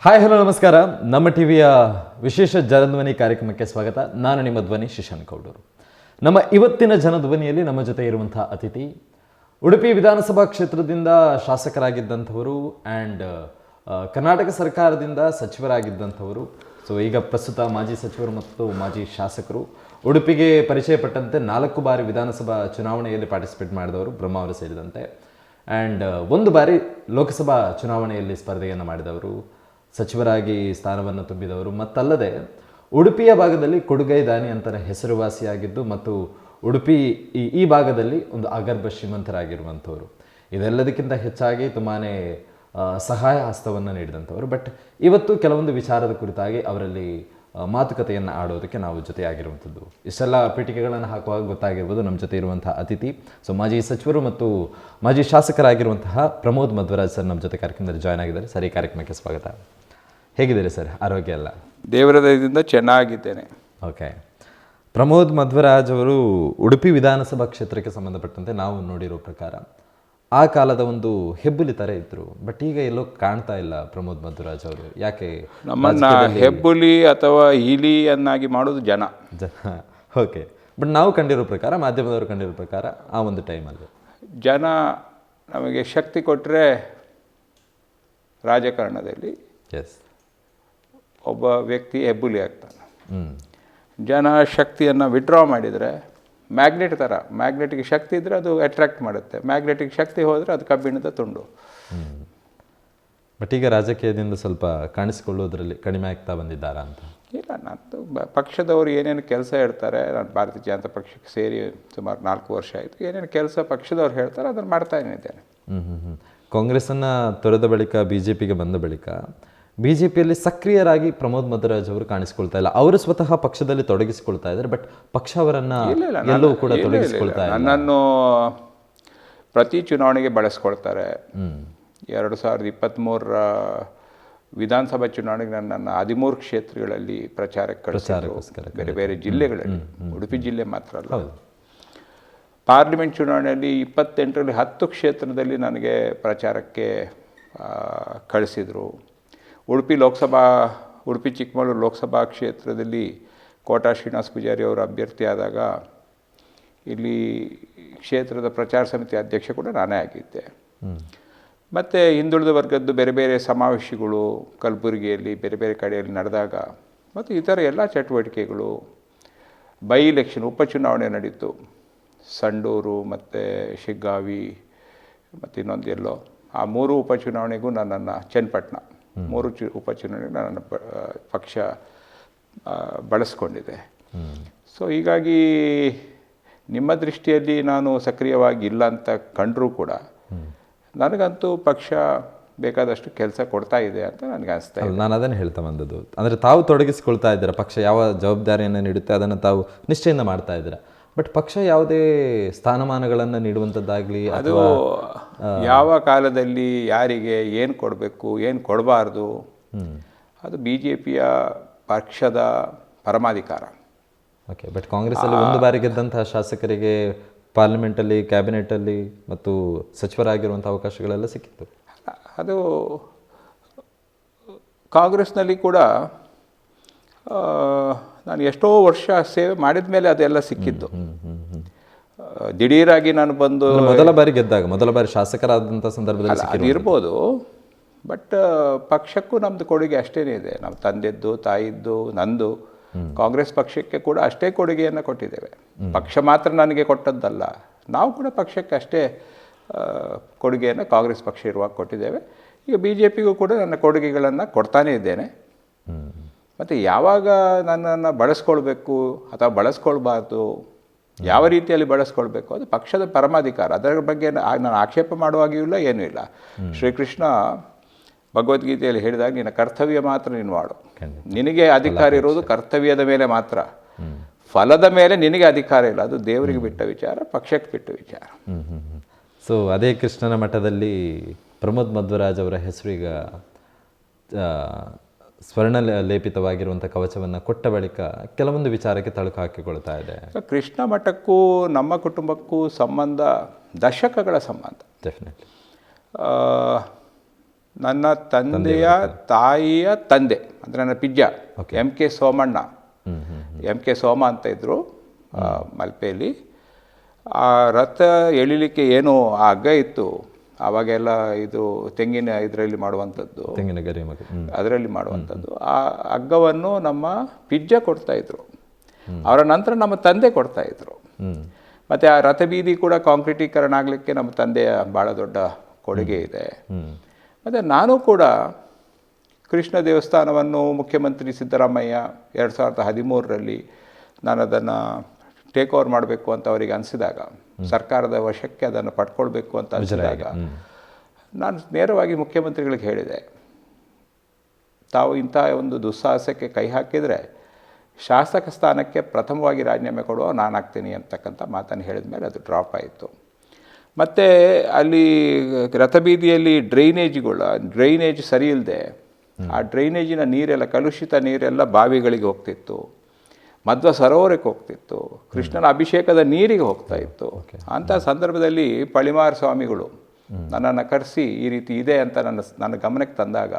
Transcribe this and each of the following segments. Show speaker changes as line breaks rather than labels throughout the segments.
Hi hello ನಮಸ್ಕಾರ. ನಮ್ಮ ಟಿವಿಯ ವಿಶೇಷ ಜನಧ್ವನಿ ಕಾರ್ಯಕ್ರಮಕ್ಕೆ ಸ್ವಾಗತ. ನಾನು ನಿಮ್ಮ ಧ್ವನಿ ಶಿಶಾನ್ ಕೌಡೂರು. ನಮ್ಮ ಇವತ್ತಿನ ಜನಧ್ವನಿಯಲ್ಲಿ ನಮ್ಮ ಜೊತೆ ಇರುವಂತಹ ಅತಿಥಿ ಉಡುಪಿ ವಿಧಾನಸಭಾ ಕ್ಷೇತ್ರದಿಂದ ಶಾಸಕರಾಗಿದ್ದಂಥವರು ಆ್ಯಂಡ್ ಕರ್ನಾಟಕ ಸರ್ಕಾರದಿಂದ ಸಚಿವರಾಗಿದ್ದಂಥವರು. ಸೊ ಈಗ ಪ್ರಸ್ತುತ ಮಾಜಿ ಸಚಿವರು ಮತ್ತು ಮಾಜಿ ಶಾಸಕರು. ಉಡುಪಿಗೆ ಪರಿಚಯಪಟ್ಟಂತೆ 4 ಬಾರಿ ವಿಧಾನಸಭಾ ಚುನಾವಣೆಯಲ್ಲಿ ಪಾರ್ಟಿಸಿಪೇಟ್ ಮಾಡಿದವರು, ಬ್ರಹ್ಮಾವರು ಸೇರಿದಂತೆ. ಆ್ಯಂಡ್ 1 ಬಾರಿ ಲೋಕಸಭಾ ಚುನಾವಣೆಯಲ್ಲಿ ಸ್ಪರ್ಧೆಯನ್ನು ಮಾಡಿದವರು, ಸಚಿವರಾಗಿ ಸ್ಥಾನವನ್ನು ತುಂಬಿದವರು. ಮತ್ತಲ್ಲದೆ ಉಡುಪಿಯ ಭಾಗದಲ್ಲಿ ಕೊಡುಗೈ ದಾನಿ ಅಂತಲೇ ಹೆಸರುವಾಸಿಯಾಗಿದ್ದು ಮತ್ತು ಉಡುಪಿ ಈ ಭಾಗದಲ್ಲಿ ಒಂದು ಅಗರ್ಭ ಶ್ರೀಮಂತರಾಗಿರುವಂಥವರು. ಇದೆಲ್ಲದಕ್ಕಿಂತ ಹೆಚ್ಚಾಗಿ ತುಂಬಾ ಸಹಾಯ ಹಸ್ತವನ್ನು ನೀಡಿದಂಥವರು. ಬಟ್ ಇವತ್ತು ಕೆಲವೊಂದು ವಿಚಾರದ ಕುರಿತಾಗಿ ಅವರಲ್ಲಿ ಮಾತುಕತೆಯನ್ನು ಆಡೋದಕ್ಕೆ ನಾವು ಜೊತೆಯಾಗಿರುವಂಥದ್ದು. ಇಷ್ಟೆಲ್ಲ ಪೀಠಿಕೆಗಳನ್ನು ಹಾಕುವಾಗ ಗೊತ್ತಾಗಿರ್ಬೋದು ನಮ್ಮ ಜೊತೆ ಇರುವಂತಹ ಅತಿಥಿ. ಸೊ ಮಾಜಿ ಸಚಿವರು ಮತ್ತು ಮಾಜಿ ಶಾಸಕರಾಗಿರುವಂತಹ ಪ್ರಮೋದ್ ಮಧ್ವರಾಜ್ ಸರ್ ನಮ್ಮ ಜೊತೆ ಕಾರ್ಯಕ್ರಮದಲ್ಲಿ ಜಾಯ್ನ್ ಆಗಿದ್ದಾರೆ. ಸರ್, ಈ ಕಾರ್ಯಕ್ರಮಕ್ಕೆ ಸ್ವಾಗತ. ಹೇಗಿದ್ದೀರಿ ಸರ್? ಆರೋಗ್ಯ ಎಲ್ಲ?
ದೇವರ ದಯದಿಂದ ಚೆನ್ನಾಗಿದ್ದೇನೆ.
ಓಕೆ. ಪ್ರಮೋದ್ ಮಧ್ವರಾಜ್ ಅವರು ಉಡುಪಿ ವಿಧಾನಸಭಾ ಕ್ಷೇತ್ರಕ್ಕೆ ಸಂಬಂಧಪಟ್ಟಂತೆ ನಾವು ನೋಡಿರೋ ಪ್ರಕಾರ ಆ ಕಾಲದ ಒಂದು ಹೆಬ್ಬುಲಿ ಥರ ಇದ್ರು. ಬಟ್ ಈಗ ಎಲ್ಲೋ ಕಾಣ್ತಾ ಇಲ್ಲ ಪ್ರಮೋದ್ ಮಧ್ವರಾಜ್ ಅವರು. ಯಾಕೆ?
ನಮ್ಮನ್ನ ಹೆಬ್ಬುಲಿ ಅಥವಾ ಇಲಿಯನ್ನಾಗಿ ಮಾಡೋದು ಜನ.
ಓಕೆ. ಬಟ್ ನಾವು ಕಂಡಿರೋ ಪ್ರಕಾರ, ಮಾಧ್ಯಮದವರು ಕಂಡಿರೋ ಪ್ರಕಾರ ಆ ಒಂದು ಟೈಮಲ್ಲಿ
ಜನ ನಮಗೆ ಶಕ್ತಿ ಕೊಟ್ಟರೆ ರಾಜಕಾರಣದಲ್ಲಿ
ಎಸ್
ಒಬ್ಬ ವ್ಯಕ್ತಿ ಹೆಬ್ಬುಲಿ ಆಗ್ತಾನೆ. ಜನ ಶಕ್ತಿಯನ್ನು ವಿಡ್ರಾ ಮಾಡಿದರೆ ಮ್ಯಾಗ್ನೆಟ್ ಥರ, ಮ್ಯಾಗ್ನೆಟಿಕ್ ಶಕ್ತಿ ಇದ್ದರೆ ಅದು ಅಟ್ರಾಕ್ಟ್ ಮಾಡುತ್ತೆ, ಮ್ಯಾಗ್ನೆಟಿಕ್ ಶಕ್ತಿ ಹೋದರೆ ಅದು ಕಬ್ಬಿಣದ ತುಂಡು.
ಬಟ್ ಈಗ ರಾಜಕೀಯದಿಂದ ಸ್ವಲ್ಪ ಕಾಣಿಸಿಕೊಳ್ಳೋದ್ರಲ್ಲಿ ಕಡಿಮೆ ಆಗ್ತಾ ಬಂದಿದ್ದಾರಾ ಅಂತ?
ಇಲ್ಲ, ನಾನು ಪಕ್ಷದವರು ಏನೇನು ಕೆಲಸ ಹೇಳ್ತಾರೆ, ನಾನು ಭಾರತೀಯ ಜನತಾ ಪಕ್ಷಕ್ಕೆ ಸೇರಿ ಸುಮಾರು 4 ವರ್ಷ ಆಯಿತು. ಏನೇನು ಕೆಲಸ ಪಕ್ಷದವ್ರು ಹೇಳ್ತಾರೆ ಅದನ್ನು ಮಾಡ್ತಾ ಇದ್ದೇನೆ.
ಕಾಂಗ್ರೆಸ್ಸನ್ನು ತೊರೆದ ಬಳಿಕ BJPಗೆ ಬಂದ ಬಳಿಕ BJPಯಲ್ಲಿ ಸಕ್ರಿಯರಾಗಿ ಪ್ರಮೋದ್ ಮಧ್ವರಾಜ್ ಅವರು ಕಾಣಿಸ್ಕೊಳ್ತಾ ಇಲ್ಲ. ಅವರು ಸ್ವತಃ ಪಕ್ಷದಲ್ಲಿ ತೊಡಗಿಸಿಕೊಳ್ತಾ ಇದ್ದಾರೆ, ಬಟ್ ಪಕ್ಷ ಅವರನ್ನ ಎಲ್ಲವೂ ಕೂಡ ತೊಡಗಿಸಿಕೊಳ್ತಾ ಇಲ್ಲ.
ನನ್ನನ್ನು ಪ್ರತಿ ಚುನಾವಣೆಗೆ ಬಳಸ್ಕೊಳ್ತಾರೆ. 2023ರ ವಿಧಾನಸಭಾ ಚುನಾವಣೆಗೆ ನನ್ನನ್ನು 13 ಕ್ಷೇತ್ರಗಳಲ್ಲಿ ಪ್ರಚಾರಕ್ಕೆ ಕಳಿಸಿದ್ರು, ಬೇರೆ ಬೇರೆ ಜಿಲ್ಲೆಗಳಲ್ಲಿ, ಉಡುಪಿ ಜಿಲ್ಲೆ ಮಾತ್ರ ಅಲ್ಲ. ಪಾರ್ಲಿಮೆಂಟ್ ಚುನಾವಣೆಯಲ್ಲಿ 28ರಲ್ಲಿ 10 ಕ್ಷೇತ್ರದಲ್ಲಿ ನನಗೆ ಪ್ರಚಾರಕ್ಕೆ ಕಳಿಸಿದರು. ಉಡುಪಿ ಚಿಕ್ಕಮಗಳೂರು ಲೋಕಸಭಾ ಕ್ಷೇತ್ರದಲ್ಲಿ ಕೋಟಾ ಶ್ರೀನಿವಾಸ ಪೂಜಾರಿ ಅವರು ಅಭ್ಯರ್ಥಿ ಆದಾಗ ಇಲ್ಲಿ ಕ್ಷೇತ್ರದ ಪ್ರಚಾರ ಸಮಿತಿ ಅಧ್ಯಕ್ಷ ಕೂಡ ನಾನೇ ಆಗಿದ್ದೆ. ಮತ್ತು ಹಿಂದುಳಿದ ವರ್ಗದ್ದು ಬೇರೆ ಬೇರೆ ಸಮಾವೇಶಗಳು ಕಲಬುರಗಿಯಲ್ಲಿ ಬೇರೆ ಬೇರೆ ಕಡೆಯಲ್ಲಿ ನಡೆದಾಗ ಮತ್ತು ಇತರ ಎಲ್ಲ ಚಟುವಟಿಕೆಗಳು, ಬೈ ಇಲೆಕ್ಷನ್ ಉಪಚುನಾವಣೆ ನಡೀತು, ಸಂಡೂರು ಮತ್ತು ಶಿಗ್ಗಾವಿ ಮತ್ತು ಇನ್ನೊಂದು ಎಲ್ಲೋ, ಆ 3 ಉಪಚುನಾವಣೆಗೂ ನನ್ನನ್ನು ಚನ್ನಪಟ್ಟಣ 3 ಉಪಚುನಾವಣೆಗೆ ನನ್ನ ಪಕ್ಷ ಬಳಸ್ಕೊಂಡಿದೆ. ಸೊ ಹೀಗಾಗಿ ನಿಮ್ಮ ದೃಷ್ಟಿಯಲ್ಲಿ ನಾನು ಸಕ್ರಿಯವಾಗಿ ಇಲ್ಲ ಅಂತ ಕಂಡರೂ ಕೂಡ ನನಗಂತೂ ಪಕ್ಷ ಬೇಕಾದಷ್ಟು ಕೆಲಸ ಕೊಡ್ತಾ ಇದೆ ಅಂತ ನನಗೆ ಅನಿಸ್ತಾ ಇದೆ.
ನಾನು ಅದನ್ನು ಹೇಳ್ತಾ ಬಂದದ್ದು ಅಂದರೆ ತಾವು ತೊಡಗಿಸಿಕೊಳ್ತಾ ಇದ್ದೀರಾ, ಪಕ್ಷ ಯಾವ ಜವಾಬ್ದಾರಿಯನ್ನು ನೀಡುತ್ತೆ ಅದನ್ನು ತಾವು ನಿಶ್ಚಯಿಂದ ಮಾಡ್ತಾ ಇದ್ದೀರಾ. ಬಟ್ ಪಕ್ಷ ಯಾವುದೇ ಸ್ಥಾನಮಾನಗಳನ್ನು ನೀಡುವಂಥದ್ದಾಗಲಿ
ಅದು ಯಾವ ಕಾಲದಲ್ಲಿ ಯಾರಿಗೆ ಏನು ಕೊಡಬೇಕು ಏನು ಕೊಡಬಾರ್ದು ಅದು BJPಯ ಪಕ್ಷದ ಪರಮಾಧಿಕಾರ.
ಓಕೆ. ಬಟ್ ಕಾಂಗ್ರೆಸ್ಸಲ್ಲಿ 1 ಬಾರಿ ಗೆದ್ದಂತಹ ಶಾಸಕರಿಗೆ ಪಾರ್ಲಿಮೆಂಟಲ್ಲಿ, ಕ್ಯಾಬಿನೆಟಲ್ಲಿ ಮತ್ತು ಸಚಿವರಾಗಿರುವಂಥ ಅವಕಾಶಗಳೆಲ್ಲ ಸಿಕ್ಕಿತ್ತು.
ಅದು ಕಾಂಗ್ರೆಸ್ನಲ್ಲಿ ಕೂಡ ನಾನು ಎಷ್ಟೋ ವರ್ಷ ಸೇವೆ ಮಾಡಿದ ಮೇಲೆ ಅದೆಲ್ಲ ಸಿಕ್ಕಿದ್ದು. ದಿಢೀರಾಗಿ ನಾನು ಬಂದು
ಮೊದಲ ಬಾರಿ ಗೆದ್ದಾಗ, ಮೊದಲ ಬಾರಿ ಶಾಸಕರಾದಂಥ ಸಂದರ್ಭದಲ್ಲಿ
ಅದು ಇರ್ಬೋದು. ಬಟ್ ಪಕ್ಷಕ್ಕೂ ನಮ್ಮದು ಕೊಡುಗೆ ಅಷ್ಟೇ ಇದೆ. ನಮ್ಮ ತಂದೆದ್ದು, ತಾಯಿದ್ದು, ನಂದು ಕಾಂಗ್ರೆಸ್ ಪಕ್ಷಕ್ಕೆ ಕೂಡ ಅಷ್ಟೇ ಕೊಡುಗೆಯನ್ನು ಕೊಟ್ಟಿದ್ದೇವೆ. ಪಕ್ಷ ಮಾತ್ರ ನನಗೆ ಕೊಟ್ಟದ್ದಲ್ಲ, ನಾವು ಕೂಡ ಪಕ್ಷಕ್ಕೆ ಅಷ್ಟೇ ಕೊಡುಗೆಯನ್ನು ಕಾಂಗ್ರೆಸ್ ಪಕ್ಷ ಇರುವಾಗ ಕೊಟ್ಟಿದ್ದೇವೆ. ಈಗ BJPಗೂ ಕೂಡ ನನ್ನ ಕೊಡುಗೆಗಳನ್ನು ಕೊಡ್ತಾನೇ ಇದ್ದೇನೆ. ಮತ್ತು ಯಾವಾಗ ನನ್ನನ್ನು ಬಳಸ್ಕೊಳ್ಬೇಕು ಅಥವಾ ಬಳಸ್ಕೊಳ್ಬಾರ್ದು, ಯಾವ ರೀತಿಯಲ್ಲಿ ಬಳಸ್ಕೊಳ್ಬೇಕು ಅದು ಪಕ್ಷದ ಪರಮಾಧಿಕಾರ. ಅದರ ಬಗ್ಗೆ ನಾನು ಆಕ್ಷೇಪ ಮಾಡುವಾಗಿಯೂ ಇಲ್ಲ, ಏನೂ ಇಲ್ಲ. ಶ್ರೀಕೃಷ್ಣ ಭಗವದ್ಗೀತೆಯಲ್ಲಿ ಹೇಳಿದಾಗ ನಿನ್ನ ಕರ್ತವ್ಯ ಮಾತ್ರ ನೀನು ಮಾಡು, ನಿನಗೆ ಅಧಿಕಾರ ಇರೋದು ಕರ್ತವ್ಯದ ಮೇಲೆ ಮಾತ್ರ, ಫಲದ ಮೇಲೆ ನಿನಗೆ ಅಧಿಕಾರ ಇಲ್ಲ. ಅದು ದೇವರಿಗೆ ಬಿಟ್ಟ ವಿಚಾರ, ಪಕ್ಷಕ್ಕೆ ಬಿಟ್ಟ ವಿಚಾರ.
ಸೊ ಅದೇ ಕೃಷ್ಣನ ಮಠದಲ್ಲಿ ಪ್ರಮೋದ್ ಮಧ್ವರಾಜ್ ಅವರ ಹೆಸರು ಈಗ ಸ್ವರ್ಣ ಲೇಪಿತವಾಗಿರುವಂಥ ಕವಚವನ್ನು ಕೊಟ್ಟ ಬಳಿಕ ಕೆಲವೊಂದು ವಿಚಾರಕ್ಕೆ ತಳುಕು ಹಾಕಿಕೊಳ್ತಾ ಇದೆ.
ಕೃಷ್ಣ ಮಠಕ್ಕೂ ನಮ್ಮ ಕುಟುಂಬಕ್ಕೂ ಸಂಬಂಧ ದಶಕಗಳ ಸಂಬಂಧ.
ಡೆಫಿನೆಟ್ಲಿ.
ನನ್ನ ತಂದೆಯ ತಾಯಿಯ ತಂದೆ ಅಂದರೆ ನನ್ನ ಪಿಜ್ಜ MK ಸೋಮಣ್ಣ, MK ಸೋಮ ಅಂತ ಇದ್ದರು ಮಲ್ಪೆಯಲ್ಲಿ. ಆ ರಥ ಎಳಿಲಿಕ್ಕೆ ಏನು ಆ ಹಗ್ಗ ಇತ್ತು ಆವಾಗೆಲ್ಲ, ಇದು ತೆಂಗಿನ ಇದರಲ್ಲಿ ಮಾಡುವಂಥದ್ದು,
ತೆಂಗಿನ ಗರಿ
ಅದರಲ್ಲಿ ಮಾಡುವಂಥದ್ದು. ಆ ಹಗ್ಗವನ್ನು ನಮ್ಮ ಪಿಜ್ಜ ಕೊಡ್ತಾಯಿದ್ರು. ಅವರ ನಂತರ ನಮ್ಮ ತಂದೆ ಕೊಡ್ತಾಯಿದ್ರು. ಮತ್ತು ಆ ರಥಬೀದಿ ಕೂಡ ಕಾಂಕ್ರೀಟೀಕರಣ ಆಗಲಿಕ್ಕೆ ನಮ್ಮ ತಂದೆಯ ಭಾಳ ದೊಡ್ಡ ಕೊಡುಗೆ ಇದೆ. ಮತ್ತು ನಾನು ಕೂಡ ಕೃಷ್ಣ ದೇವಸ್ಥಾನವನ್ನು ಮುಖ್ಯಮಂತ್ರಿ ಸಿದ್ದರಾಮಯ್ಯ 2013ರಲ್ಲಿ ನಾನು ಅದನ್ನು ಟೇಕ್ ಓವರ್ ಮಾಡಬೇಕು ಅಂತ ಅವರಿಗೆ ಅನಿಸಿದಾಗ, ಸರ್ಕಾರದ ವಶಕ್ಕೆ ಅದನ್ನು ಪಡ್ಕೊಳ್ಬೇಕು ಅಂತ ಅನಿಸಿದಾಗ, ನಾನು ನೇರವಾಗಿ ಮುಖ್ಯಮಂತ್ರಿಗಳಿಗೆ ಹೇಳಿದೆ, ತಾವು ಇಂಥ ಒಂದು ದುಸ್ಸಾಹಸಕ್ಕೆ ಕೈ ಹಾಕಿದರೆ ಶಾಸಕ ಸ್ಥಾನಕ್ಕೆ ಪ್ರಥಮವಾಗಿ ರಾಜೀನಾಮೆ ಕೊಡುವ ನಾನು ಆಗ್ತೀನಿ ಅಂತಕ್ಕಂಥ ಮಾತನ್ನು ಹೇಳಿದ ಮೇಲೆ ಅದು ಡ್ರಾಪ್ ಆಯಿತು. ಮತ್ತು ಅಲ್ಲಿ ರಥಬೀದಿಯಲ್ಲಿ ಡ್ರೈನೇಜ್ ಸರಿ ಇಲ್ಲದೆ ಆ ಡ್ರೈನೇಜಿನ ನೀರೆಲ್ಲ, ಕಲುಷಿತ ನೀರೆಲ್ಲ ಬಾವಿಗಳಿಗೆ ಹೋಗ್ತಿತ್ತು, ಮಧ್ವ ಸರೋವರಕ್ಕೆ ಹೋಗ್ತಿತ್ತು, ಕೃಷ್ಣನ ಅಭಿಷೇಕದ ನೀರಿಗೆ ಹೋಗ್ತಾ ಇತ್ತು. ಅಂಥ ಸಂದರ್ಭದಲ್ಲಿ ಪಳಿಮಾರ ಸ್ವಾಮಿಗಳು ನನ್ನನ್ನು ಕರೆಸಿ ಈ ರೀತಿ ಇದೆ ಅಂತ ನನ್ನ ಗಮನಕ್ಕೆ ತಂದಾಗ,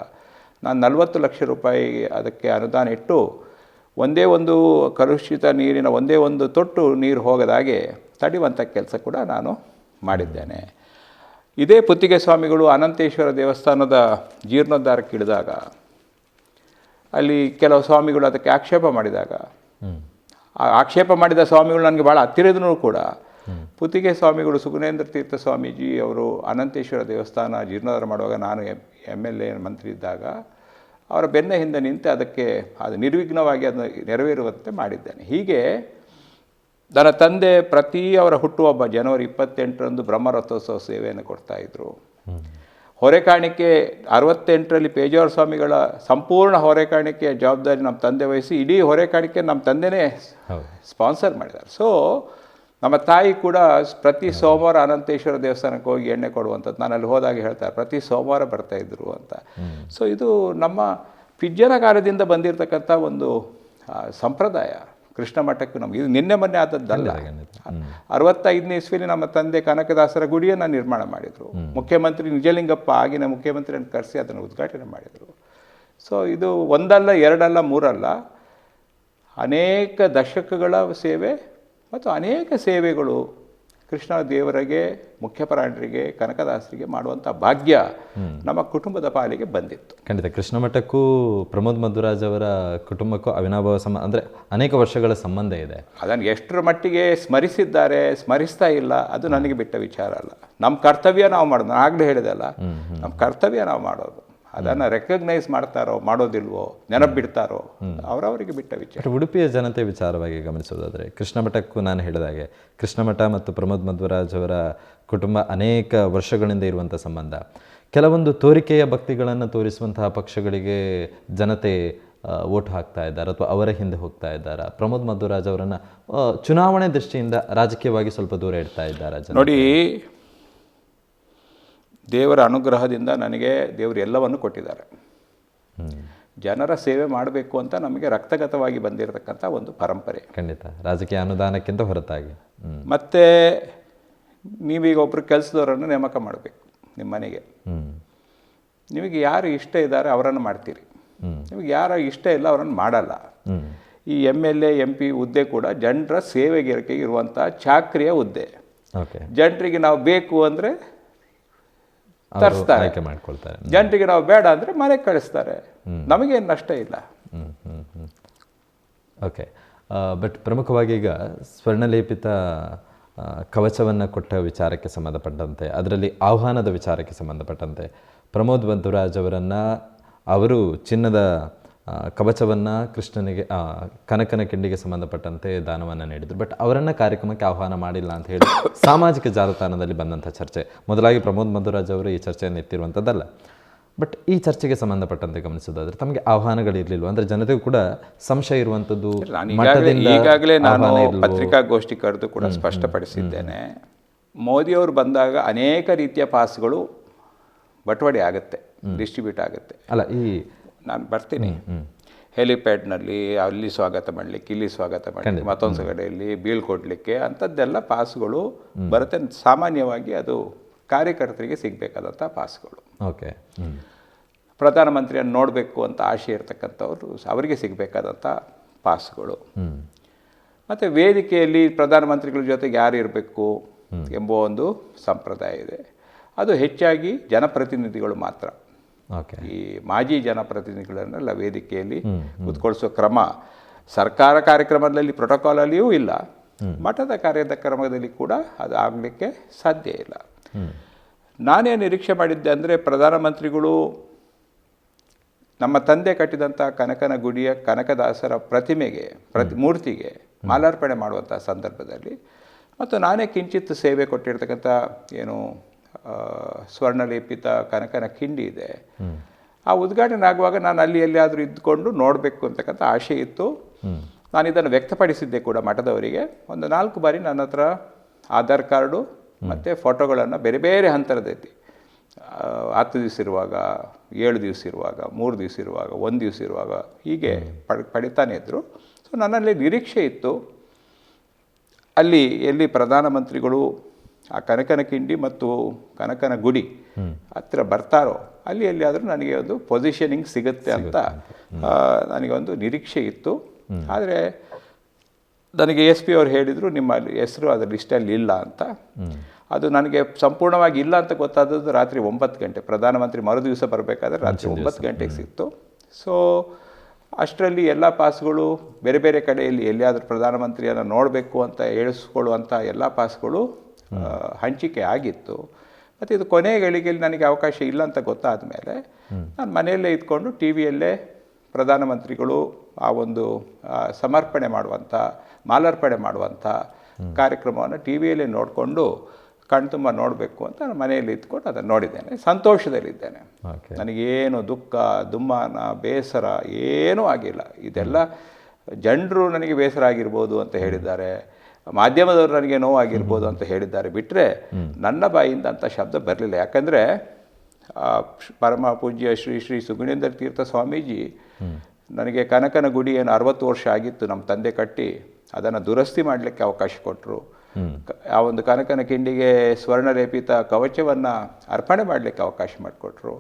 ನಾನು 40 ಲಕ್ಷ ರೂಪಾಯಿ ಅದಕ್ಕೆ ಅನುದಾನ ಇಟ್ಟು ಒಂದೇ ಒಂದು ಕಲುಷಿತ ನೀರಿನ ಒಂದೇ ಒಂದು ತೊಟ್ಟು ನೀರು ಹೋಗದಾಗೆ ತಡೆಯುವಂಥ ಕೆಲಸ ಕೂಡ ನಾನು ಮಾಡಿದ್ದೇನೆ. ಇದೇ ಪುತ್ತಿಗೆ ಸ್ವಾಮಿಗಳು ಅನಂತೇಶ್ವರ ದೇವಸ್ಥಾನದ ಜೀರ್ಣೋದ್ಧಾರಕ್ಕೆ ಇಳಿದಾಗ ಅಲ್ಲಿ ಕೆಲವು ಸ್ವಾಮಿಗಳು ಅದಕ್ಕೆ ಆಕ್ಷೇಪ ಮಾಡಿದಾಗ, ಆ ಆಕ್ಷೇಪ ಮಾಡಿದ ಸ್ವಾಮಿಗಳು ನನಗೆ ಭಾಳ ಹತ್ತಿರದೂ ಕೂಡ ಪುತ್ತಿಗೆ ಸ್ವಾಮಿಗಳು ಸುಗುಣೇಂದ್ರ ತೀರ್ಥ ಸ್ವಾಮೀಜಿ ಅವರು ಅನಂತೇಶ್ವರ ದೇವಸ್ಥಾನ ಜೀರ್ಣೋದ್ಧಾರ ಮಾಡುವಾಗ ನಾನು MLA ಮಂತ್ರಿ ಇದ್ದಾಗ ಅವರ ಬೆನ್ನ ಹಿಂದೆ ನಿಂತು ಅದಕ್ಕೆ ಅದು ನಿರ್ವಿಘ್ನವಾಗಿ ಅದನ್ನು ನೆರವೇರುವಂತೆ ಮಾಡಿದ್ದೇನೆ. ಹೀಗೆ ನನ್ನ ತಂದೆ ಅವರ ಹುಟ್ಟುಹಬ್ಬ ಜನವರಿ 28ರಂದು ಬ್ರಹ್ಮರಥೋತ್ಸವ ಸೇವೆಯನ್ನು ಕೊಡ್ತಾಯಿದ್ರು. ಹೊರೆಕಾಣಿಕೆ 68ರಲ್ಲಿ ಪೇಜಾವರ ಸ್ವಾಮಿಗಳ ಸಂಪೂರ್ಣ ಹೊರೆಕಾಣಿಕೆಯ ಜವಾಬ್ದಾರಿ ನಮ್ಮ ತಂದೆ ವಹಿಸಿ ಇಡೀ ಹೊರೆಕಾಣಿಕೆ ನಮ್ಮ ತಂದೆನೇ ಸ್ಪಾನ್ಸರ್ ಮಾಡಿದ್ದಾರೆ. ಸೊ ನಮ್ಮ ತಾಯಿ ಕೂಡ ಪ್ರತಿ ಸೋಮವಾರ ಅನಂತೇಶ್ವರ ದೇವಸ್ಥಾನಕ್ಕೆ ಹೋಗಿ ಎಣ್ಣೆ ಕೊಡುವಂಥದ್ದು, ನಾನು ಅಲ್ಲಿ ಹೋದಾಗ ಹೇಳ್ತಾರೆ ಪ್ರತಿ ಸೋಮವಾರ ಬರ್ತಾಯಿದ್ರು ಅಂತ. ಸೊ ಇದು ನಮ್ಮ ಪಿಜ್ಜನ ಕಾಲದಿಂದ ಬಂದಿರತಕ್ಕಂಥ ಒಂದು ಸಂಪ್ರದಾಯ. ಕೃಷ್ಣ ಮಠಕ್ಕೂ ನಮಗೆ ಇದು ನಿನ್ನೆ ಮೊನ್ನೆ ಆದದ್ದಲ್ಲ. 65ನೇ ಇಸ್ವಿಯಲ್ಲಿ ನಮ್ಮ ತಂದೆ ಕನಕದಾಸರ ಗುಡಿಯನ್ನು ನಿರ್ಮಾಣ ಮಾಡಿದರು. ಮುಖ್ಯಮಂತ್ರಿ ನಿಜಲಿಂಗಪ್ಪ ಆಗಿನ ಮುಖ್ಯಮಂತ್ರಿಯನ್ನು ಕರೆಸಿ ಅದನ್ನು ಉದ್ಘಾಟನೆ ಮಾಡಿದರು. ಸೊ ಇದು ಒಂದಲ್ಲ, ಎರಡಲ್ಲ, ಮೂರಲ್ಲ, ಅನೇಕ ದಶಕಗಳ ಸೇವೆ ಮತ್ತು ಅನೇಕ ಸೇವೆಗಳು ಕೃಷ್ಣ ದೇವರಿಗೆ, ಮುಖ್ಯಪ್ರಾಣರಿಗೆ, ಕನಕದಾಸರಿಗೆ ಮಾಡುವಂಥ ಭಾಗ್ಯ ನಮ್ಮ ಕುಟುಂಬದ ಪಾಲಿಗೆ ಬಂದಿತ್ತು.
ಖಂಡಿತ. ಕೃಷ್ಣ ಮಠಕ್ಕೂ ಪ್ರಮೋದ್ ಮಧ್ವರಾಜ್ ಅವರ ಕುಟುಂಬಕ್ಕೂ ಅವಿನಾಭಾವ ಅಂದರೆ ಅನೇಕ ವರ್ಷಗಳ ಸಂಬಂಧ ಇದೆ.
ಅದನ್ನು ಎಷ್ಟರ ಮಟ್ಟಿಗೆ ಸ್ಮರಿಸಿದ್ದಾರೆ, ಸ್ಮರಿಸ್ತಾ ಇಲ್ಲ, ಅದು ನನಗೆ ಬಿಟ್ಟ ವಿಚಾರ ಅಲ್ಲ. ನಮ್ಮ ಕರ್ತವ್ಯ ನಾವು ಮಾಡೋದು. ನಾನು ಆಗಲೇ ಹೇಳಿದೆಲ್ಲ, ನಮ್ಮ ಕರ್ತವ್ಯ ನಾವು ಮಾಡೋದು. ಅದನ್ನು ರೆಕಗ್ನೈಸ್ ಮಾಡ್ತಾರೋ ಮಾಡೋದಿಲ್ವೋ, ನೆನಪು ಬಿಡ್ತಾರೋ, ಅವರವರಿಗೆ ಬಿಟ್ಟ ವಿಚಾರ.
ಉಡುಪಿಯ ಜನತೆ ವಿಚಾರವಾಗಿ ಗಮನಿಸೋದಾದರೆ ಕೃಷ್ಣ ಮಠಕ್ಕೂ ನಾನು ಹೇಳಿದಾಗೆ ಕೃಷ್ಣ ಮಠ ಮತ್ತು ಪ್ರಮೋದ್ ಮಧ್ವರಾಜ್ ಅವರ ಕುಟುಂಬ ಅನೇಕ ವರ್ಷಗಳಿಂದ ಇರುವಂಥ ಸಂಬಂಧ. ಕೆಲವೊಂದು ತೋರಿಕೆಯ ಭಕ್ತಿಗಳನ್ನು ತೋರಿಸುವಂತಹ ಪಕ್ಷಗಳಿಗೆ ಜನತೆ ವೋಟ್ ಹಾಕ್ತಾ ಇದ್ದಾರೆ ಅಥವಾ ಅವರ ಹಿಂದೆ ಹೋಗ್ತಾ ಇದ್ದಾರೆ. ಪ್ರಮೋದ್ ಮಧ್ವರಾಜ್ ಅವರನ್ನು ಚುನಾವಣೆ ದೃಷ್ಟಿಯಿಂದ ರಾಜಕೀಯವಾಗಿ ಸ್ವಲ್ಪ ದೂರ ಇಡ್ತಾ ಇದ್ದಾರೆ.
ನೋಡಿ, ದೇವರ ಅನುಗ್ರಹದಿಂದ ನನಗೆ ದೇವರು ಎಲ್ಲವನ್ನು ಕೊಟ್ಟಿದ್ದಾರೆ. ಜನರ ಸೇವೆ ಮಾಡಬೇಕು ಅಂತ ನಮಗೆ ರಕ್ತಗತವಾಗಿ ಬಂದಿರತಕ್ಕಂಥ ಒಂದು ಪರಂಪರೆ.
ಖಂಡಿತ. ರಾಜಕೀಯ ಅನುದಾನಕ್ಕಿಂತ ಹೊರತಾಗಿ.
ಮತ್ತು ನೀವೀಗ ಒಬ್ಬರು ಕೆಲಸದವರನ್ನು ನೇಮಕ ಮಾಡಬೇಕು ನಿಮ್ಮ ಮನೆಗೆ. ನಿಮಗೆ ಯಾರು ಇಷ್ಟ ಇದ್ದಾರೆ ಅವರನ್ನು ಮಾಡ್ತೀರಿ, ನಿಮಗೆ ಯಾರು ಇಷ್ಟ ಇಲ್ಲ ಅವರನ್ನು ಮಾಡಲ್ಲ. ಈ MLA MP ಹುದ್ದೆ ಕೂಡ ಜನರ ಸೇವೆಗೆ ಇರುವಂಥ ಚಾಕ್ರಿಯ ಹುದ್ದೆ. ಜನರಿಗೆ ನಾವು ಬೇಕು ಅಂದರೆ ತರಿಸ್ತಾರೆ, ಜನರಿಗೆ ನಾವು ಬೇಡ ಅಂದರೆ ಮನೆಗೆ ಕಳಿಸ್ತಾರೆ. ನಮಗೇನು ನಷ್ಟ ಇಲ್ಲ.
ಓಕೆ. ಬಟ್ ಪ್ರಮುಖವಾಗಿ ಈಗ ಸ್ವರ್ಣಲೇಪಿತ ಕವಚವನ್ನು ಕೊಟ್ಟ ವಿಚಾರಕ್ಕೆ ಸಂಬಂಧಪಟ್ಟಂತೆ, ಅದರಲ್ಲಿ ಆಹ್ವಾನದ ವಿಚಾರಕ್ಕೆ ಸಂಬಂಧಪಟ್ಟಂತೆ ಪ್ರಮೋದ್ ಮಧ್ವರಾಜ್ ಅವರನ್ನು ಅವರು ಚಿನ್ನದ ಕವಚವನ್ನು ಕೃಷ್ಣನಿಗೆ ಕನಕನ ಕಿಂಡಿಗೆ ಸಂಬಂಧಪಟ್ಟಂತೆ ದಾನವನ್ನು ನೀಡಿದರು. ಬಟ್ ಅವರನ್ನು ಕಾರ್ಯಕ್ರಮಕ್ಕೆ ಆಹ್ವಾನ ಮಾಡಿಲ್ಲ ಅಂತ ಹೇಳಿ ಸಾಮಾಜಿಕ ಜಾಲತಾಣದಲ್ಲಿ ಬಂದಂಥ ಚರ್ಚೆ. ಮೊದಲಾಗಿ ಪ್ರಮೋದ್ ಮಧ್ವರಾಜ್ ಅವರು ಈ ಚರ್ಚೆಯನ್ನು ಎತ್ತಿರುವಂಥದ್ದಲ್ಲ. ಬಟ್ ಈ ಚರ್ಚೆಗೆ ಸಂಬಂಧಪಟ್ಟಂತೆ ಗಮನಿಸೋದಾದರೆ ತಮಗೆ ಆಹ್ವಾನಗಳಿರಲಿಲ್ವ? ಅಂದರೆ ಜನತೆಗೂ ಕೂಡ ಸಂಶಯ ಇರುವಂಥದ್ದು.
ಈಗಾಗಲೇ ನಾನು ಪತ್ರಿಕಾಗೋಷ್ಠಿ ಕರೆದು ಕೂಡ ಸ್ಪಷ್ಟಪಡಿಸಿದ್ದೇನೆ. ಮೋದಿಯವರು ಬಂದಾಗ ಅನೇಕ ರೀತಿಯ ಪಾಸ್ಗಳು ಬಟವಾಡೆ ಆಗುತ್ತೆ, ಡಿಸ್ಟ್ರಿಬ್ಯೂಟ್ ಆಗುತ್ತೆ.
ಅಲ್ಲ, ಈ
ನಾನು ಬರ್ತೀನಿ ಹೆಲಿಪ್ಯಾಡ್ನಲ್ಲಿ ಅಲ್ಲಿ ಸ್ವಾಗತ ಮಾಡಲಿಕ್ಕೆ, ಇಲ್ಲಿ ಸ್ವಾಗತ ಮಾಡಲಿಕ್ಕೆ, ಮತ್ತೊಂದು ಕಡೆಯಲ್ಲಿ ಬೀಳ್ಕೊಡ್ಲಿಕ್ಕೆ ಅಂಥದ್ದೆಲ್ಲ ಪಾಸ್ಗಳು ಬರುತ್ತೆ. ಸಾಮಾನ್ಯವಾಗಿ ಅದು ಕಾರ್ಯಕರ್ತರಿಗೆ ಸಿಗಬೇಕಾದಂಥ ಪಾಸ್ಗಳು.
ಓಕೆ.
ಪ್ರಧಾನಮಂತ್ರಿಯನ್ನು ನೋಡಬೇಕು ಅಂತ ಆಸೆ ಇರ್ತಕ್ಕಂಥವ್ರು ಅವರಿಗೆ ಸಿಗಬೇಕಾದಂಥ ಪಾಸ್ಗಳು. ಮತ್ತು ವೇದಿಕೆಯಲ್ಲಿ ಪ್ರಧಾನಮಂತ್ರಿಗಳ ಜೊತೆಗೆ ಯಾರು ಇರಬೇಕು ಎಂಬ ಒಂದು ಸಂಪ್ರದಾಯ ಇದೆ. ಅದು ಹೆಚ್ಚಾಗಿ ಜನಪ್ರತಿನಿಧಿಗಳು ಮಾತ್ರ. ಈ ಮಾಜಿ ಜನಪ್ರತಿನಿಧಿಗಳನ್ನೆಲ್ಲ ವೇದಿಕೆಯಲ್ಲಿ ಕೂತ್ಕೊಳಿಸೋ ಕ್ರಮ ಸರ್ಕಾರ ಕಾರ್ಯಕ್ರಮದಲ್ಲಿ ಪ್ರೋಟೋಕಾಲಲ್ಲಿಯೂ ಇಲ್ಲ, ಮಠದ ಕಾರ್ಯಕ್ರಮದಲ್ಲಿ ಕೂಡ ಅದು ಆಗಲಿಕ್ಕೆ ಸಾಧ್ಯ ಇಲ್ಲ. ನಾನೇ ನಿರೀಕ್ಷೆ ಮಾಡಿದ್ದೆ ಅಂದರೆ ಪ್ರಧಾನಮಂತ್ರಿಗಳು ನಮ್ಮ ತಂದೆ ಕಟ್ಟಿದಂಥ ಕನಕನ ಗುಡಿಯ ಕನಕದಾಸರ ಪ್ರತಿಮೆಗೆ ಮೂರ್ತಿಗೆ ಮಾಲಾರ್ಪಣೆ ಮಾಡುವಂಥ ಸಂದರ್ಭದಲ್ಲಿ ಮತ್ತು ನಾನೇ ಕಿಂಚಿತ್ ಸೇವೆ ಕೊಟ್ಟಿರ್ತಕ್ಕಂಥ ಏನು ಸ್ವರ್ಣಲೇಪಿತ ಕನಕನ ಕಿಂಡಿ ಇದೆ, ಆ ಉದ್ಘಾಟನೆ ಆಗುವಾಗ ನಾನು ಅಲ್ಲಿ ಎಲ್ಲಿಯಾದರೂ ಇದ್ದುಕೊಂಡು ನೋಡಬೇಕು ಅಂತಕ್ಕಂಥ ಆಸೆ ಇತ್ತು. ನಾನು ಇದನ್ನು ವ್ಯಕ್ತಪಡಿಸಿದ್ದೆ ಕೂಡ ಮಠದವರಿಗೆ. ಒಂದು 4 ಬಾರಿ ನನ್ನ ಹತ್ರ ಆಧಾರ್ ಕಾರ್ಡು ಮತ್ತು ಫೋಟೋಗಳನ್ನು ಬೇರೆ ಬೇರೆ ಹಂತರದಲ್ಲಿ 10 ದಿವಸ ಇರುವಾಗ, 7 ದಿವಸ ಇರುವಾಗ, 3 ದಿವಸ ಇರುವಾಗ, 1 ದಿವಸ ಇರುವಾಗ ಹೀಗೆ ಪಡಿತಾನೆ ಇದ್ದರು. ಸೊ ನನ್ನಲ್ಲಿ ನಿರೀಕ್ಷೆ ಇತ್ತು, ಅಲ್ಲಿ ಎಲ್ಲಿ ಪ್ರಧಾನಮಂತ್ರಿಗಳು ಆ ಕನಕನ ಕಿಂಡಿ ಮತ್ತು ಕನಕನ ಗುಡಿ ಹತ್ತಿರ ಬರ್ತಾರೋ ಅಲ್ಲಿ ಎಲ್ಲಿಯಾದರೂ ನನಗೆ ಒಂದು ಪೊಸಿಷನಿಂಗ್ ಸಿಗುತ್ತೆ ಅಂತ ನನಗೆ ಒಂದು ನಿರೀಕ್ಷೆ ಇತ್ತು. ಆದರೆ ನನಗೆ SP ಅವ್ರು ಹೇಳಿದರು, ನಿಮ್ಮ ಹೆಸರು ಅದರ ಲಿಸ್ಟಲ್ಲಿ ಇಲ್ಲ ಅಂತ. ಅದು ನನಗೆ ಸಂಪೂರ್ಣವಾಗಿ ಇಲ್ಲ ಅಂತ ಗೊತ್ತಾದದ್ದು ರಾತ್ರಿ 9 ಗಂಟೆ. ಪ್ರಧಾನಮಂತ್ರಿ ಮರು ದಿವಸ ಬರಬೇಕಾದ್ರೆ ರಾತ್ರಿ 9 ಗಂಟೆಗೆ ಸಿಕ್ತು. ಸೊ ಅಷ್ಟರಲ್ಲಿ ಎಲ್ಲ ಪಾಸ್ಗಳು ಬೇರೆ ಬೇರೆ ಕಡೆಯಲ್ಲಿ ಎಲ್ಲಿಯಾದರೂ ಪ್ರಧಾನಮಂತ್ರಿಯನ್ನು ನೋಡಬೇಕು ಅಂತ ಹೇಳಿಸ್ಕೊಳ್ಳುವಂಥ ಎಲ್ಲ ಪಾಸ್ಗಳು ಹಂಚಿಕೆ ಆಗಿತ್ತು. ಮತ್ತು ಇದು ಕೊನೆಯ ಗಳಿಗೆಯಲ್ಲಿ ನನಗೆ ಅವಕಾಶ ಇಲ್ಲ ಅಂತ ಗೊತ್ತಾದ ಮೇಲೆ ನಾನು ಮನೆಯಲ್ಲೇ ಇದ್ಕೊಂಡು ಟಿವಿಯಲ್ಲೇ ಪ್ರಧಾನಮಂತ್ರಿಗಳು ಆ ಒಂದು ಸಮರ್ಪಣೆ ಮಾಡುವಂಥ ಮಾಲಾರ್ಪಣೆ ಮಾಡುವಂಥ ಕಾರ್ಯಕ್ರಮವನ್ನು ಟಿವಿಯಲ್ಲೇ ನೋಡಿಕೊಂಡು ಕಣ್ತುಂಬ ನೋಡಬೇಕು ಅಂತ ನಾನು ಮನೆಯಲ್ಲಿ ಇದ್ಕೊಂಡು ಅದನ್ನು ನೋಡಿದ್ದೇನೆ. ಸಂತೋಷದಲ್ಲಿದ್ದೇನೆ. ನನಗೇನು ದುಃಖ, ದುಮ್ಮಾನ, ಬೇಸರ ಏನೂ ಆಗಿಲ್ಲ. ಇದೆಲ್ಲ ಜನರು ನನಗೆ ಬೇಸರ ಆಗಿರ್ಬೋದು ಅಂತ ಹೇಳಿದ್ದಾರೆ, ಮಾಧ್ಯಮದವರು ನನಗೆ ನೋವಾಗಿರ್ಬೋದು ಅಂತ ಹೇಳಿದ್ದಾರೆ, ಬಿಟ್ಟರೆ ನನ್ನ ಬಾಯಿಂದ ಅಂಥ ಶಬ್ದ ಬರಲಿಲ್ಲ. ಯಾಕಂದರೆ ಪರಮ ಪೂಜ್ಯ ಶ್ರೀ ಶ್ರೀ ಸುಗುಣೇಂದ್ರ ತೀರ್ಥ ಸ್ವಾಮೀಜಿ ನನಗೆ ಕನಕನ ಗುಡಿ ಏನು 60 ವರ್ಷ ಆಗಿತ್ತು ನಮ್ಮ ತಂದೆ ಕಟ್ಟಿ, ಅದನ್ನು ದುರಸ್ತಿ ಮಾಡಲಿಕ್ಕೆ ಅವಕಾಶ ಕೊಟ್ಟರು. ಆ ಒಂದು ಕನಕನ ಕಿಂಡಿಗೆ ಸ್ವರ್ಣಲೇಪಿತ ಕವಚವನ್ನು ಅರ್ಪಣೆ ಮಾಡಲಿಕ್ಕೆ ಅವಕಾಶ ಮಾಡಿಕೊಟ್ರು.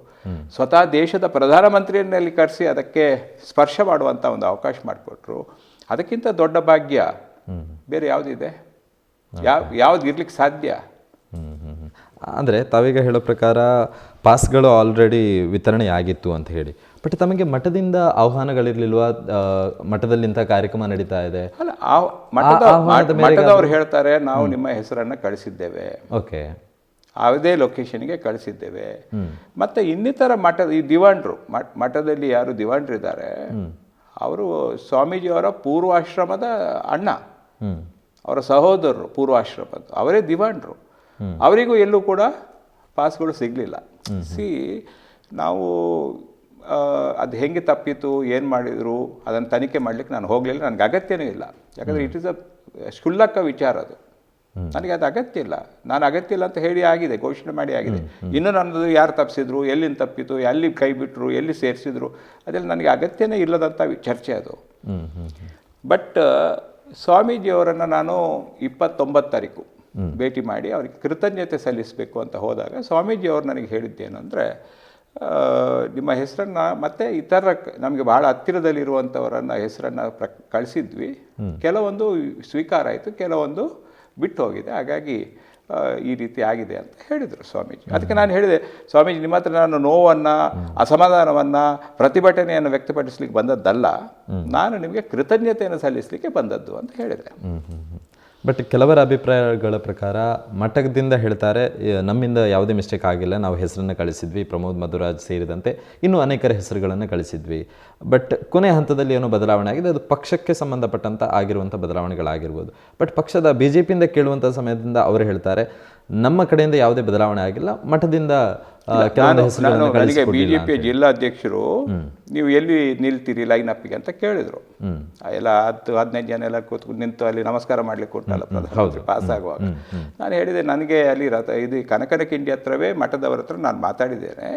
ಸ್ವತಃ ದೇಶದ ಪ್ರಧಾನಮಂತ್ರಿಯನ್ನಲ್ಲಿ ಕರೆಸಿ ಅದಕ್ಕೆ ಸ್ಪರ್ಶ ಮಾಡುವಂಥ ಒಂದು ಅವಕಾಶ ಮಾಡಿಕೊಟ್ರು. ಅದಕ್ಕಿಂತ ದೊಡ್ಡ ಭಾಗ್ಯ ಬೇರೆ ಯಾವುದಿದೆ? ಯಾವ್ದು ಇರ್ಲಿಕ್ಕೆ ಸಾಧ್ಯ?
ಅಂದರೆ ತಾವೀಗ ಹೇಳೋ ಪ್ರಕಾರ ಪಾಸ್ಗಳು ಆಲ್ರೆಡಿ ವಿತರಣೆ ಆಗಿತ್ತು ಅಂತ ಹೇಳಿ, ಬಟ್ ತಮಗೆ ಮಠದಿಂದ ಆಹ್ವಾನಗಳಿರ್ಲಿಲ್ವಾ? ಮಠದಲ್ಲಿ ಇಂಥ ಕಾರ್ಯಕ್ರಮ ನಡೀತಾ ಇದೆ
ಅಲ್ಲ, ಮಠದವ್ರು ಹೇಳ್ತಾರೆ ನಾವು ನಿಮ್ಮ ಹೆಸರನ್ನು ಕಳಿಸಿದ್ದೇವೆ,
ಓಕೆ,
ಯಾವುದೇ ಲೊಕೇಶನ್ಗೆ ಕಳಿಸಿದ್ದೇವೆ. ಮತ್ತೆ ಇನ್ನಿತರ ಮಠದ ಈ ದಿವಾಣರು, ಮಠದಲ್ಲಿ ಯಾರು ದಿವಾಣರಿದ್ದಾರೆ ಅವರು ಸ್ವಾಮೀಜಿಯವರ ಪೂರ್ವಾಶ್ರಮದ ಅಣ್ಣ, ಅವರ ಸಹೋದರರು ಪೂರ್ವಾಶ್ರಮದ, ಅವರೇ ದಿವಾಣರು. ಅವರಿಗೂ ಎಲ್ಲೂ ಕೂಡ ಪಾಸ್ಗಳು ಸಿಗಲಿಲ್ಲ. ನಾವು ಅದು ಹೆಂಗೆ ತಪ್ಪಿತು, ಏನು ಮಾಡಿದರು ಅದನ್ನು ತನಿಖೆ ಮಾಡಲಿಕ್ಕೆ ನಾನು ಹೋಗಲಿಲ್ಲ. ನನಗೆ ಅಗತ್ಯನೂ ಇಲ್ಲ. ಯಾಕಂದರೆ ಇಟ್ ಈಸ್ ಅ ಕ್ಷುಲ್ಲಕ ವಿಚಾರ ಅದು. ನನಗೆ ಅದು ಅಗತ್ಯ ಇಲ್ಲ. ನಾನು ಅಗತ್ಯ ಇಲ್ಲ ಅಂತ ಹೇಳಿ ಆಗಿದೆ, ಘೋಷಣೆ ಮಾಡಿ ಆಗಿದೆ. ಇನ್ನೂ ನನ್ನದು ಯಾರು ತಪ್ಪಿಸಿದ್ರು, ಎಲ್ಲಿಂದ ತಪ್ಪಿತು, ಎಲ್ಲಿ ಕೈ ಬಿಟ್ಟರು, ಎಲ್ಲಿ ಸೇರಿಸಿದ್ರು, ಅದೆಲ್ಲ ನನಗೆ ಅಗತ್ಯನೇ ಇಲ್ಲದಂಥ ಚರ್ಚೆ ಅದು. ಬಟ್ ಸ್ವಾಮೀಜಿಯವರನ್ನು ನಾನು 29 ತಾರೀಕು ಭೇಟಿ ಮಾಡಿ ಅವ್ರಿಗೆ ಕೃತಜ್ಞತೆ ಸಲ್ಲಿಸಬೇಕು ಅಂತ ಹೋದಾಗ ಸ್ವಾಮೀಜಿಯವರು ನನಗೆ ಹೇಳಿದ್ದೇನೆಂದರೆ, ನಿಮ್ಮ ಹೆಸರನ್ನು ಮತ್ತು ಇತರ ನಮಗೆ ಭಾಳ ಹತ್ತಿರದಲ್ಲಿರುವಂಥವರನ್ನು ಹೆಸರನ್ನು ಕಳಿಸಿದ್ವಿ, ಕೆಲವೊಂದು ಸ್ವೀಕಾರ ಆಯಿತು, ಕೆಲವೊಂದು ಬಿಟ್ಟು ಹೋಗಿದೆ, ಹಾಗಾಗಿ ಈ ರೀತಿ ಆಗಿದೆ ಅಂತ ಹೇಳಿದರು ಸ್ವಾಮೀಜಿ. ಅದಕ್ಕೆ ನಾನು ಹೇಳಿದೆ, ಸ್ವಾಮೀಜಿ ನಿಮ್ಮ ಹತ್ರ ನಾನು ನೋವನ್ನು, ಅಸಮಾಧಾನವನ್ನು, ಪ್ರತಿಭಟನೆಯನ್ನು ವ್ಯಕ್ತಪಡಿಸಲಿಕ್ಕೆ ಬಂದದ್ದಲ್ಲ, ನಾನು ನಿಮಗೆ ಕೃತಜ್ಞತೆಯನ್ನು ಸಲ್ಲಿಸಲಿಕ್ಕೆ ಬಂದದ್ದು ಅಂತ ಹೇಳಿದೆ.
ಬಟ್ ಕೆಲವರ ಅಭಿಪ್ರಾಯಗಳ ಪ್ರಕಾರ ಮಠದಿಂದ ಹೇಳ್ತಾರೆ, ನಮ್ಮಿಂದ ಯಾವುದೇ ಮಿಸ್ಟೇಕ್ ಆಗಿಲ್ಲ, ನಾವು ಹೆಸರನ್ನು ಕಳಿಸಿದ್ವಿ, ಪ್ರಮೋದ್ ಮಧುರಾಜ್ ಸೇರಿದಂತೆ ಇನ್ನೂ ಅನೇಕರ ಹೆಸರುಗಳನ್ನು ಕಳಿಸಿದ್ವಿ, ಬಟ್ ಕೊನೆಯ ಹಂತದಲ್ಲಿ ಏನೋ ಬದಲಾವಣೆ ಆಗಿದೆ, ಅದು ಪಕ್ಷಕ್ಕೆ ಸಂಬಂಧಪಟ್ಟಂಥ ಆಗಿರುವಂಥ ಬದಲಾವಣೆಗಳಾಗಿರ್ಬೋದು. ಬಟ್ ಪಕ್ಷದ BJPಯಿಂದ ಕೇಳುವಂಥ ಸಮಯದಿಂದ ಅವರು ಹೇಳ್ತಾರೆ, ನಮ್ಮ ಕಡೆಯಿಂದ ಯಾವುದೇ ಬದಲಾವಣೆ ಆಗಿಲ್ಲ, ಮಠದಿಂದ
ನನಗೆ BJP ಜಿಲ್ಲಾಧ್ಯಕ್ಷರು ನೀವು ಎಲ್ಲಿ ನಿಲ್ತೀರಿ ಲೈನ್ ಅಪ್ಪಿಗೆ ಅಂತ ಕೇಳಿದ್ರು. ಎಲ್ಲ 10-15 ಜನ ಎಲ್ಲ ಕೂತ್ಕೊಂಡು ನಿಂತು ಅಲ್ಲಿ ನಮಸ್ಕಾರ ಮಾಡ್ಲಿಕ್ಕೆ ಕೊಟ್ಟಲ್ಲ ಪ್ರಧಾನಮಂತ್ರಿ ಪಾಸ್ ಆಗುವಾಗ. ನಾನು ಹೇಳಿದೆ, ನನಗೆ ಅಲ್ಲಿ ಇದು ಕನಕನ ಕಿಂಡಿ ಹತ್ರವೇ ಮಠದವರ ಹತ್ರ ನಾನು ಮಾತಾಡಿದ್ದೇನೆ,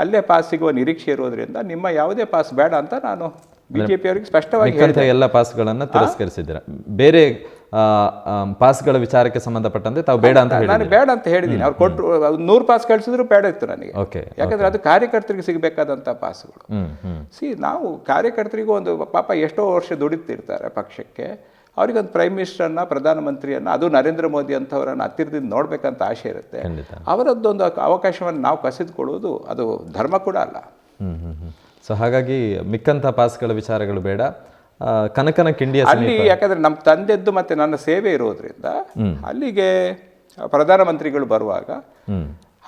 ಅಲ್ಲೇ ಪಾಸ್ ಸಿಗುವ ನಿರೀಕ್ಷೆ ಇರೋದ್ರಿಂದ ನಿಮ್ಮ ಯಾವುದೇ ಪಾಸ್ ಬೇಡ ಅಂತ ನಾನು ಬಿಜೆಪಿ ಅವರಿಗೆ ಸ್ಪಷ್ಟವಾಗಿ
ಮಿಕ್ಕಂಥ ಎಲ್ಲ ಪಾಸ್ಗಳನ್ನು ತಿರಸ್ಕರಿಸಿದ್ದೀರಾ. ಬೇರೆ ಪಾಸ್ಗಳ ವಿಚಾರಕ್ಕೆ ಸಂಬಂಧಪಟ್ಟಂತೆ ತಾವು ಬೇಡ ಅಂತ ಹೇಳಿ
ನಾನು ಬೇಡ ಅಂತ ಹೇಳಿದ್ದೀನಿ. ಅವ್ರು ಕೊಟ್ಟರು 100 ಪಾಸ್ ಕಳಿಸಿದ್ರು ಬೇಡ ಇತ್ತು ನನಗೆ.
ಓಕೆ.
ಯಾಕಂದ್ರೆ ಅದು ಕಾರ್ಯಕರ್ತರಿಗೆ ಸಿಗಬೇಕಾದಂಥ ಪಾಸ್ಗಳು. ನಾವು ಕಾರ್ಯಕರ್ತರಿಗೂ ಒಂದು ಪಾಪ ಎಷ್ಟೋ ವರ್ಷ ದುಡಿತಿರ್ತಾರೆ ಪಕ್ಷಕ್ಕೆ, ಅವ್ರಿಗೊಂದು ಪ್ರೈಮ್ ಮಿನಿಸ್ಟರ್ನ, ಪ್ರಧಾನಮಂತ್ರಿಯನ್ನ, ಅದು ನರೇಂದ್ರ ಮೋದಿ ಅಂಥವರನ್ನು ಹತ್ತಿರದಿಂದ ನೋಡ್ಬೇಕಂತ ಆಸೆ ಇರುತ್ತೆ. ಅವರದ್ದೊಂದು ಅವಕಾಶವನ್ನು ನಾವು ಕಸಿದುಕೊಳ್ಳುವುದು ಅದು ಧರ್ಮ ಕೂಡ ಅಲ್ಲ.
ಸೊ ಹಾಗಾಗಿ ಮಿಕ್ಕಂಥ ಪಾಸ್ಗಳ ವಿಚಾರಗಳು ಬೇಡ, ಕನಕನ ಕಿಂಡಿಯ
ಅಲ್ಲಿ ಯಾಕಂದ್ರೆ ನಮ್ಮ ತಂದೆದ್ದು ಮತ್ತೆ ನನ್ನ ಸೇವೆ ಇರೋದ್ರಿಂದ ಅಲ್ಲಿಗೆ ಪ್ರಧಾನಮಂತ್ರಿಗಳು ಬರುವಾಗ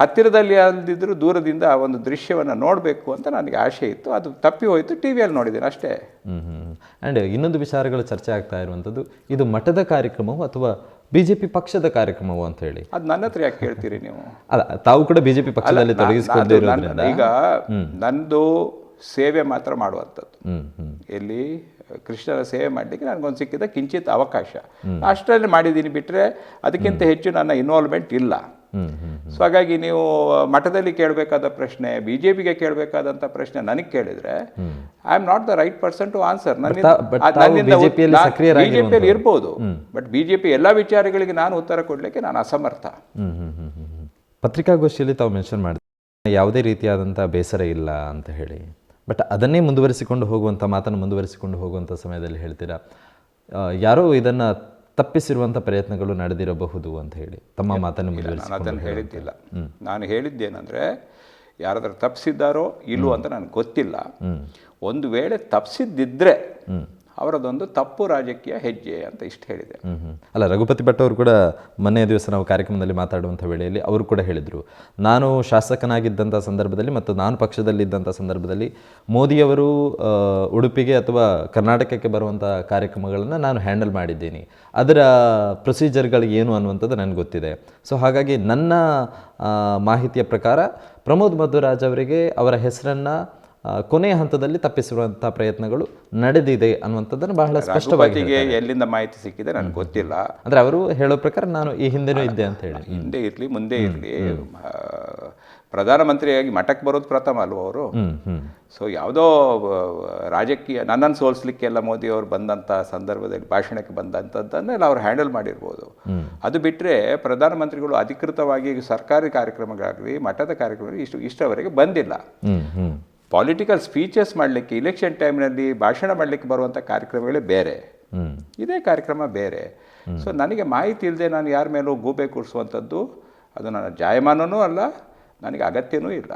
ಹತ್ತಿರದಲ್ಲಿ ಅಲ್ದಿದ್ರು ದೂರದಿಂದ ಒಂದು ದೃಶ್ಯವನ್ನು ನೋಡಬೇಕು ಅಂತ ನನಗೆ ಆಸೆ ಇತ್ತು. ಅದು ತಪ್ಪಿ ಹೋಯಿತು, ಟಿವಿಯಲ್ಲಿ ನೋಡಿದ್ದೇನೆ ಅಷ್ಟೇ.
ಆ್ಯಂಡ್ ಇನ್ನೊಂದು ವಿಚಾರಗಳು ಚರ್ಚೆ ಆಗ್ತಾ ಇರುವಂಥದ್ದು, ಇದು ಮಠದ ಕಾರ್ಯಕ್ರಮವು ಅಥವಾ ಬಿಜೆಪಿ ಪಕ್ಷದ ಕಾರ್ಯಕ್ರಮವು ಅಂತ ಹೇಳಿ.
ಅದು ನನ್ನ ಹತ್ರ ಯಾಕೆ ಕೇಳ್ತೀರಿ ನೀವು?
ಅಲ್ಲ, ತಾವು ಕೂಡ ಬಿಜೆಪಿ ಪಕ್ಷದಲ್ಲಿ ತೊಡಗಿಸಿಕೊಂಡಿರೋದ್ರಿಂದ
ಈಗ ನಂದು ಸೇವೆ ಮಾತ್ರ ಮಾಡುವಂಥದ್ದು. ಎಲ್ಲಿ ಕೃಷ್ಣರ ಸೇವೆ ಮಾಡಲಿಕ್ಕೆ ನನಗೊಂದು ಸಿಕ್ಕಿದ ಕಿಂಚಿತ್ ಅವಕಾಶ, ಅಷ್ಟರಲ್ಲಿ ಮಾಡಿದ್ದೀನಿ. ಬಿಟ್ಟರೆ ಅದಕ್ಕಿಂತ ಹೆಚ್ಚು ನನ್ನ ಇನ್ವಾಲ್ವ್ಮೆಂಟ್ ಇಲ್ಲ. ಸೊ ಹಾಗಾಗಿ ನೀವು ಮಠದಲ್ಲಿ ಕೇಳಬೇಕಾದ ಪ್ರಶ್ನೆ, ಬಿಜೆಪಿಗೆ ಕೇಳಬೇಕಾದಂಥ ಪ್ರಶ್ನೆ ನನಗೆ ಕೇಳಿದ್ರೆ I am not the right person to answer. ಬಿಜೆಪಿಯಲ್ಲಿ ಇರ್ಬೋದು, ಬಟ್ ಬಿಜೆಪಿ ಎಲ್ಲ ವಿಚಾರಗಳಿಗೆ ನಾನು ಉತ್ತರ ಕೊಡಲಿಕ್ಕೆ ನಾನು ಅಸಮರ್ಥ.
ಪತ್ರಿಕಾಗೋಷ್ಠಿಯಲ್ಲಿ ತಾವು ಮೆನ್ಷನ್ ಮಾಡಿದ್ರೆ ಯಾವುದೇ ರೀತಿಯಾದಂಥ ಬೇಸರ ಇಲ್ಲ ಅಂತ ಹೇಳಿ, ಬಟ್ ಅದನ್ನೇ ಮುಂದುವರಿಸಿಕೊಂಡು ಹೋಗುವಂಥ ಮಾತನ್ನು ಮುಂದುವರಿಸಿಕೊಂಡು ಹೋಗುವಂಥ ಸಮಯದಲ್ಲಿ ಹೇಳ್ತೀರಾ ಯಾರೋ ಇದನ್ನು ತಪ್ಪಿಸಿರುವಂಥ ಪ್ರಯತ್ನಗಳು ನಡೆದಿರಬಹುದು ಅಂತ ಹೇಳಿ ತಮ್ಮ ಮಾತನ್ನು ಮುಂದುವರಿಸಿ.
ನಾನು ಅದನ್ನು ಹೇಳಿದ್ದಿಲ್ಲ. ನಾನು ಹೇಳಿದ್ದೇನೆಂದರೆ ಯಾರಾದ್ರೂ ತಪ್ಪಿಸಿದ್ದಾರೋ ಇಲ್ಲವೋ ಅಂತ ನನಗೆ ಗೊತ್ತಿಲ್ಲ. ಒಂದು ವೇಳೆ ತಪ್ಪಿಸಿದ್ದಿದ್ರೆ ಅವರದೊಂದು ತಪ್ಪು ರಾಜಕೀಯ ಹೆಜ್ಜೆ ಅಂತ ಇಷ್ಟು ಹೇಳಿದೆ.
ಅಲ್ಲ, ರಘುಪತಿ ಭಟ್ ಅವರು ಕೂಡ ಮೊನ್ನೆ ದಿವಸ ನಾವು ಕಾರ್ಯಕ್ರಮದಲ್ಲಿ ಮಾತಾಡುವಂಥ ವೇಳೆಯಲ್ಲಿ ಅವರು ಕೂಡ ಹೇಳಿದರು, ನಾನು ಶಾಸಕನಾಗಿದ್ದಂಥ ಸಂದರ್ಭದಲ್ಲಿ ಮತ್ತು ನಾನು ಪಕ್ಷದಲ್ಲಿದ್ದಂಥ ಸಂದರ್ಭದಲ್ಲಿ ಮೋದಿಯವರು ಉಡುಪಿಗೆ ಅಥವಾ ಕರ್ನಾಟಕಕ್ಕೆ ಬರುವಂಥ ಕಾರ್ಯಕ್ರಮಗಳನ್ನು ನಾನು ಹ್ಯಾಂಡಲ್ ಮಾಡಿದ್ದೀನಿ, ಅದರ ಪ್ರೊಸೀಜರ್ಗಳು ಏನು ಅನ್ನುವಂಥದ್ದು ನನಗೆ ಗೊತ್ತಿದೆ. ಸೊ ಹಾಗಾಗಿ ನನ್ನ ಮಾಹಿತಿಯ ಪ್ರಕಾರ ಪ್ರಮೋದ್ ಮಧ್ವರಾಜ್ ಅವರಿಗೆ ಅವರ ಹೆಸರನ್ನು ಕೊನೆಯ ಹಂತದಲ್ಲಿ ತಪ್ಪಿಸುವಂಥ ಪ್ರಯತ್ನಗಳು ನಡೆದಿದೆ ಅನ್ನುವಂಥದ್ದನ್ನು ಬಹಳ ಸ್ಪಷ್ಟವಾಗಿ
ಎಲ್ಲಿಂದ ಮಾಹಿತಿ ಸಿಕ್ಕಿದೆ ನನಗೆ ಗೊತ್ತಿಲ್ಲ.
ಅಂದರೆ ಅವರು ಹೇಳೋ ಪ್ರಕಾರ ನಾನು ಈ ಹಿಂದೆನೂ ಇದ್ದೆ ಅಂತ ಹೇಳಿ.
ಹಿಂದೆ ಇರಲಿ ಮುಂದೆ ಇರಲಿ, ಪ್ರಧಾನಮಂತ್ರಿಯಾಗಿ ಮಠಕ್ಕೆ ಬರೋದು ಪ್ರಥಮ ಅಲ್ವ ಅವರು. ಸೊ ಯಾವುದೋ ರಾಜಕೀಯ ನನ್ನನ್ನು ಸೋಲಿಸ್ಲಿಕ್ಕೆಲ್ಲ ಮೋದಿ ಅವರು ಬಂದಂಥ ಸಂದರ್ಭದಲ್ಲಿ ಭಾಷಣಕ್ಕೆ ಬಂದಂಥದ್ದನ್ನೆಲ್ಲ ಅವ್ರು ಹ್ಯಾಂಡಲ್ ಮಾಡಿರ್ಬೋದು. ಅದು ಬಿಟ್ಟರೆ ಪ್ರಧಾನಮಂತ್ರಿಗಳು ಅಧಿಕೃತವಾಗಿ ಸರ್ಕಾರಿ ಕಾರ್ಯಕ್ರಮಗಳಾಗಲಿ ಮಠದ ಕಾರ್ಯಕ್ರಮ ಇಷ್ಟವರೆಗೆ ಬಂದಿಲ್ಲ. ಪೊಲಿಟಿಕಲ್ ಸ್ಪೀಚಸ್ ಮಾಡಲಿಕ್ಕೆ ಇಲೆಕ್ಷನ್ ಟೈಮ್ನಲ್ಲಿ ಭಾಷಣ ಮಾಡಲಿಕ್ಕೆ ಬರುವಂಥ ಕಾರ್ಯಕ್ರಮಗಳೇ ಬೇರೆ, ಇದೇ ಕಾರ್ಯಕ್ರಮ ಬೇರೆ. ಸೊ ನನಗೆ ಮಾಹಿತಿ ಇಲ್ಲದೆ ನಾನು ಯಾರ ಮೇಲೂ ಗೂಬೆ ಕೂರಿಸುವಂಥದ್ದು ಅದು ನನ್ನ ಜಾಯಮಾನವೂ ಅಲ್ಲ, ನನಗೆ ಅಗತ್ಯವೂ ಇಲ್ಲ.